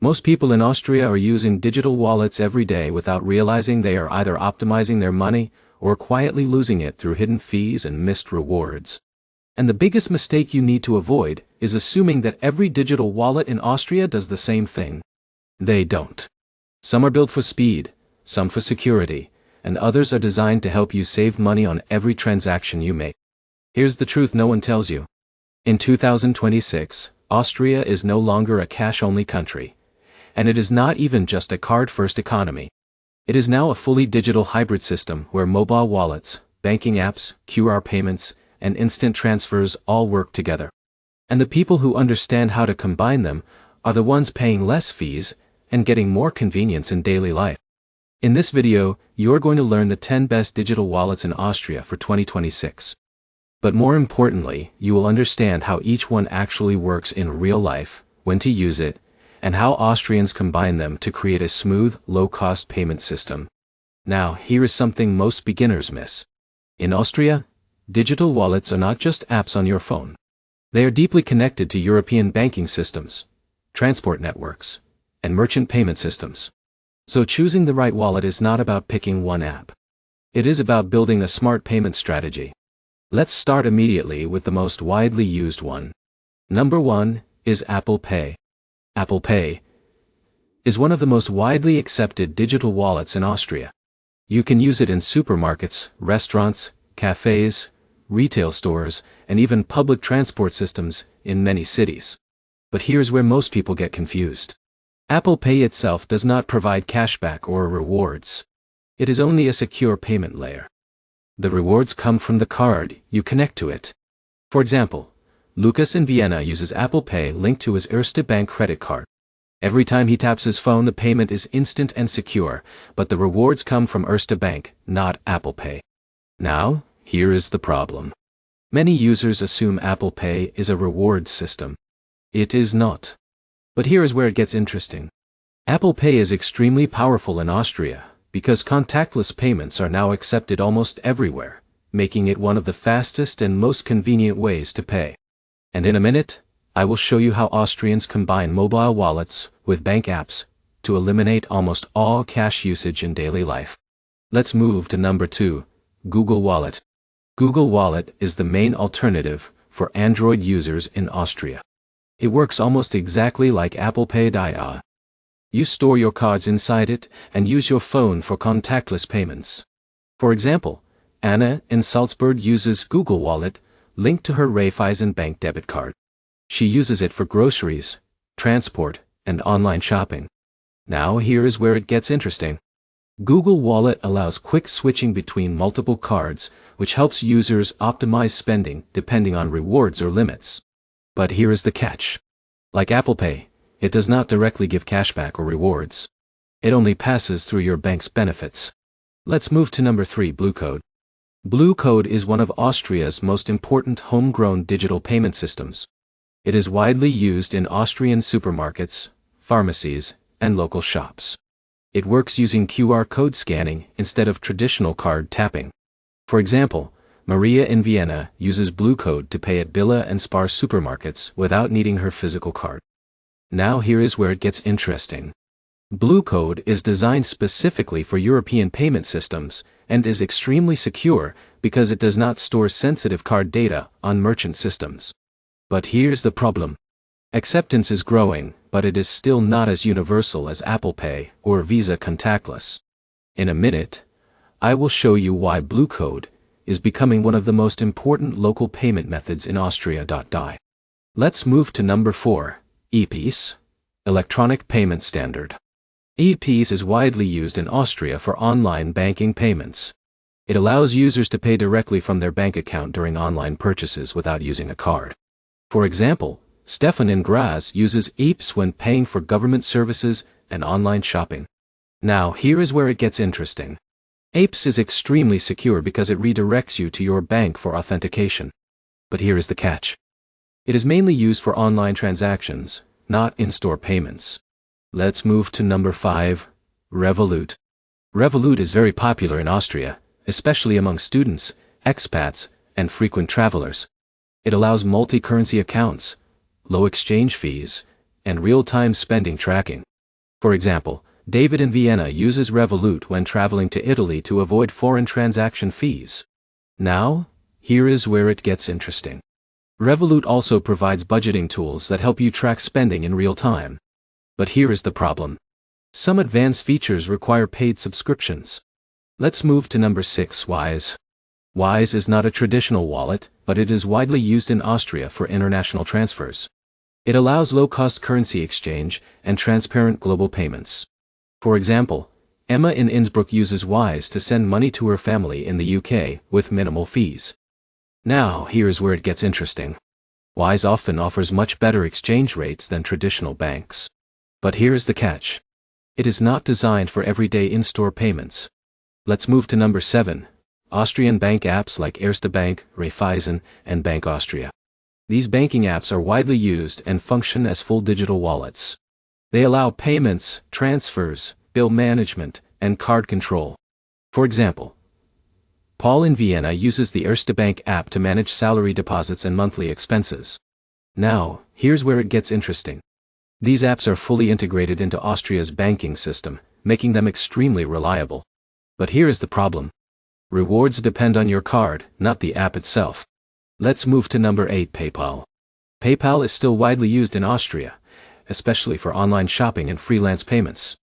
Most people in Austria are using digital wallets every day without realizing they are either optimizing their money or quietly losing it through hidden fees and missed rewards. And the biggest mistake you need to avoid is assuming that every digital wallet in Austria does the same thing. They don't. Some are built for speed, some for security, and others are designed to help you save money on every transaction you make. Here's the truth no one tells you. In 2026, Austria is no longer a cash-only country. And it is not even just a card-first economy. It is now a fully digital hybrid system where mobile wallets, banking apps, QR payments, and instant transfers all work together. And the people who understand how to combine them are the ones paying less fees and getting more convenience in daily life. In this video, you're going to learn the 10 best digital wallets in Austria for 2026. But more importantly, you will understand how each one actually works in real life, when to use it, and how Austrians combine them to create a smooth, low-cost payment system. Now, here is something most beginners miss. In Austria, digital wallets are not just apps on your phone. They are deeply connected to European banking systems, transport networks, and merchant payment systems. So choosing the right wallet is not about picking one app. It is about building a smart payment strategy. Let's start immediately with the most widely used one. Number 1 is Apple Pay. Apple Pay is one of the most widely accepted digital wallets in Austria. You can use it in supermarkets, restaurants, cafes, retail stores, and even public transport systems in many cities. But here's where most people get confused. Apple Pay itself does not provide cashback or rewards. It is only a secure payment layer. The rewards come from the card you connect to it. For example, Lucas in Vienna uses Apple Pay linked to his Erste Bank credit card. Every time he taps his phone, the payment is instant and secure, but the rewards come from Erste Bank, not Apple Pay. Now, here is the problem. Many users assume Apple Pay is a rewards system. It is not. But here is where it gets interesting. Apple Pay is extremely powerful in Austria because contactless payments are now accepted almost everywhere, making it one of the fastest and most convenient ways to pay. And in a minute, I will show you how Austrians combine mobile wallets with bank apps to eliminate almost all cash usage in daily life. Let's move to number 2, Google Wallet. Google Wallet is the main alternative for Android users in Austria. It works almost exactly like Apple Pay. You store your cards inside it and use your phone for contactless payments. For example, Anna in Salzburg uses Google Wallet linked to her Raiffeisen Bank debit card. She uses it for groceries, transport, and online shopping. Now here is where it gets interesting. Google Wallet allows quick switching between multiple cards, which helps users optimize spending depending on rewards or limits. But here is the catch. Like Apple Pay, it does not directly give cashback or rewards. It only passes through your bank's benefits. Let's move to number 3, Bluecode. Bluecode is one of Austria's most important homegrown digital payment systems. It is widely used in Austrian supermarkets, pharmacies, and local shops. It works using QR code scanning instead of traditional card tapping. For example, Maria in Vienna uses Bluecode to pay at Billa and Spar supermarkets without needing her physical card. Now here is where it gets interesting. Bluecode is designed specifically for European payment systems and is extremely secure because it does not store sensitive card data on merchant systems. But here's the problem. Acceptance is growing, but it is still not as universal as Apple Pay or Visa contactless. In a minute, I will show you why Bluecode is becoming one of the most important local payment methods in Austria. Let's move to number 4, EPIS, Electronic Payment Standard. EPIS is widely used in Austria for online banking payments. It allows users to pay directly from their bank account during online purchases without using a card. For example, Stefan in Graz uses EPIS when paying for government services and online shopping. Now here is where it gets interesting. EPIS is extremely secure because it redirects you to your bank for authentication. But here is the catch. It is mainly used for online transactions, not in-store payments. Let's move to number 5, Revolut. Revolut is very popular in Austria, especially among students, expats, and frequent travelers. It allows multi-currency accounts, low exchange fees, and real-time spending tracking. For example, David in Vienna uses Revolut when traveling to Italy to avoid foreign transaction fees. Now, here is where it gets interesting. Revolut also provides budgeting tools that help you track spending in real time. But here is the problem. Some advanced features require paid subscriptions. Let's move to number 6, Wise. Wise is not a traditional wallet, but it is widely used in Austria for international transfers. It allows low-cost currency exchange and transparent global payments. For example, Emma in Innsbruck uses Wise to send money to her family in the UK with minimal fees. Now, here's where it gets interesting. Wise often offers much better exchange rates than traditional banks. But here's the catch. It is not designed for everyday in-store payments. Let's move to number 7. Austrian bank apps like Erste Bank, Raiffeisen, and Bank Austria. These banking apps are widely used and function as full digital wallets. They allow payments, transfers, bill management, and card control. For example, Paul in Vienna uses the Erste Bank app to manage salary deposits and monthly expenses. Now, here's where it gets interesting. These apps are fully integrated into Austria's banking system, making them extremely reliable. But here is the problem. Rewards depend on your card, not the app itself. Let's move to number 8, PayPal. PayPal is still widely used in Austria, especially for online shopping and freelance payments.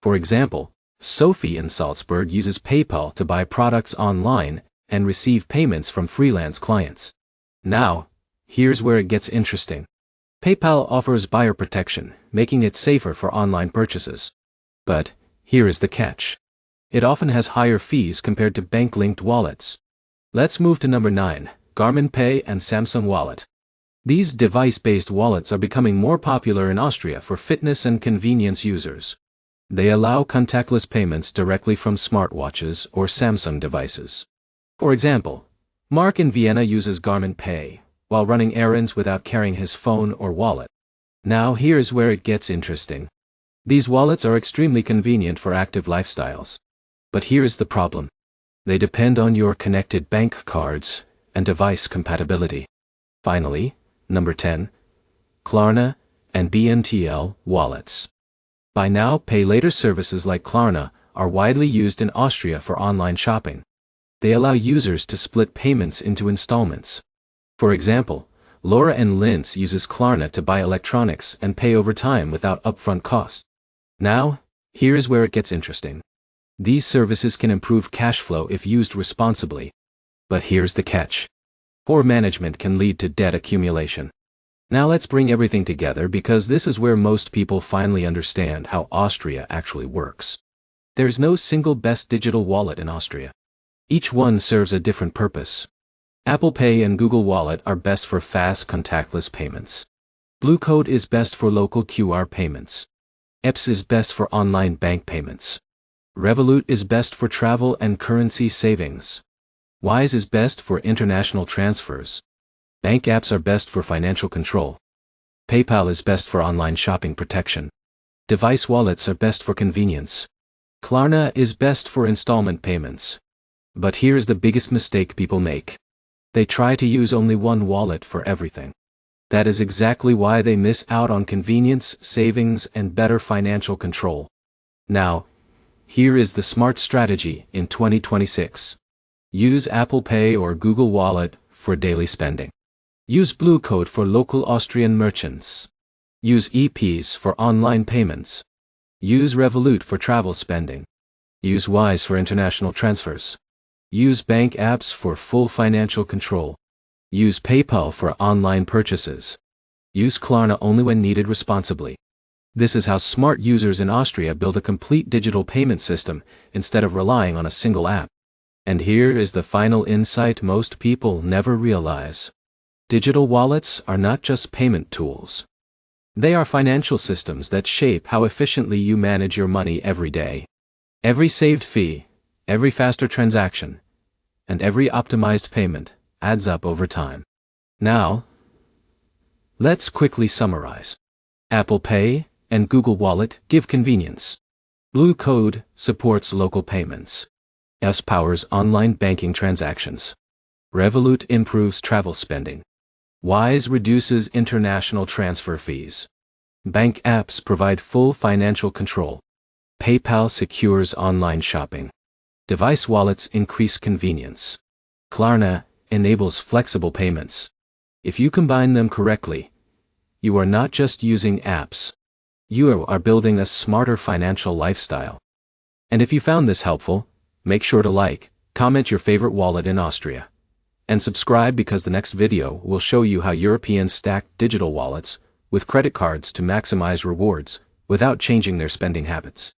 For example, Sophie in Salzburg uses PayPal to buy products online and receive payments from freelance clients. Now, here's where it gets interesting. PayPal offers buyer protection, making it safer for online purchases. But, here is the catch. It often has higher fees compared to bank-linked wallets. Let's move to number 9, Garmin Pay and Samsung Wallet. These device-based wallets are becoming more popular in Austria for fitness and convenience users. They allow contactless payments directly from smartwatches or Samsung devices. For example, Mark in Vienna uses Garmin Pay while running errands without carrying his phone or wallet. Now here's where it gets interesting. These wallets are extremely convenient for active lifestyles. But here is the problem. They depend on your connected bank cards and device compatibility. Finally, number 10. Klarna and BNTL wallets. Buy now, pay later services like Klarna are widely used in Austria for online shopping. They allow users to split payments into installments. For example, Laura in Linz uses Klarna to buy electronics and pay over time without upfront costs. Now, here's where it gets interesting. These services can improve cash flow if used responsibly. But here's the catch. Poor management can lead to debt accumulation. Now let's bring everything together because this is where most people finally understand how Austria actually works. There's no single best digital wallet in Austria. Each one serves a different purpose. Apple Pay and Google Wallet are best for fast contactless payments. Blue Code is best for local QR payments. EPS is best for online bank payments. Revolut is best for travel and currency savings. Wise is best for international transfers. Bank apps are best for financial control. PayPal is best for online shopping protection. Device wallets are best for convenience. Klarna is best for installment payments. But here's the biggest mistake people make. They try to use only one wallet for everything. That is exactly why they miss out on convenience, savings, and better financial control. Now, here is the smart strategy in 2026. Use Apple Pay or Google Wallet for daily spending. Use Blue Code for local Austrian merchants. Use EPs for online payments. Use Revolut for travel spending. Use Wise for international transfers. Use bank apps for full financial control. Use PayPal for online purchases. Use Klarna only when needed responsibly. This is how smart users in Austria build a complete digital payment system instead of relying on a single app. And here is the final insight most people never realize. Digital wallets are not just payment tools. They are financial systems that shape how efficiently you manage your money every day. Every saved fee, every faster transaction, and every optimized payment adds up over time. Now, let's quickly summarize. Apple Pay and Google Wallet give convenience. Blue Code supports local payments. S powers online banking transactions. Revolut improves travel spending. Wise reduces international transfer fees. Bank apps provide full financial control. PayPal secures online shopping. Device wallets increase convenience. Klarna enables flexible payments. If you combine them correctly, you are not just using apps. You are building a smarter financial lifestyle. And if you found this helpful, make sure to like, comment your favorite wallet in Austria, and subscribe because the next video will show you how Europeans stack digital wallets with credit cards to maximize rewards without changing their spending habits.